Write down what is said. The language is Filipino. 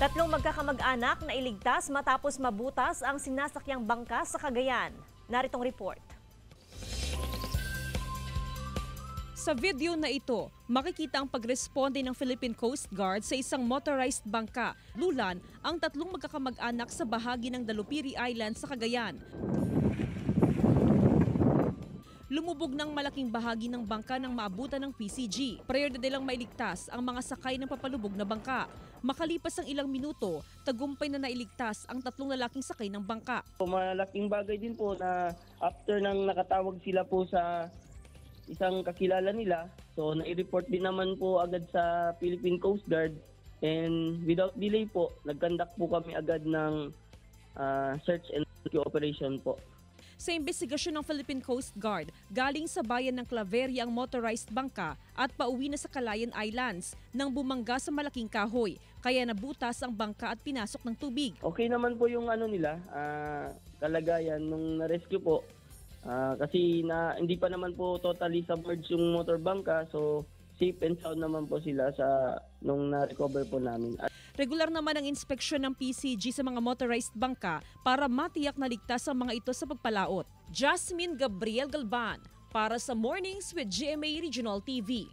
Tatlong magkakamag-anak na iligtas matapos mabutas ang sinasakyang bangka sa Cagayan. Naritong report. Sa video na ito, makikita ang pagresponde ng Philippine Coast Guard sa isang motorized bangka. Lulan ang tatlong magkakamag-anak sa bahagi ng Dalupiri Island sa Cagayan. Lumubog ng malaking bahagi ng bangka nang maabutan ng PCG. Prioridad nilang mailigtas ang mga sakay ng papalubog na bangka. Makalipas ang ilang minuto, tagumpay na nailigtas ang tatlong lalaking sakay ng bangka. Malaking bagay din po na after nang nakatawag sila po sa isang kakilala nila, so nai-report din naman po agad sa Philippine Coast Guard, and without delay po, nag-conduct po kami agad ng search and rescue operation po. Sa investigasyon ng Philippine Coast Guard, galing sa bayan ng Claveria ang motorized bangka at pauwi na sa Calayan Islands nang bumangga sa malaking kahoy, kaya nabutas ang bangka at pinasok ng tubig. Okay naman po yung kalagayan nung na-rescue po. Kasi hindi pa naman po totally submerged yung motor bangka, so safe and sound naman po sila nung na-recover po namin. Regular naman ang inspeksyon ng PCG sa mga motorized bangka para matiyak na ligtas ang mga ito sa pagpalaot. Jasmine Gabriel Galban para sa Mornings with GMA Regional TV.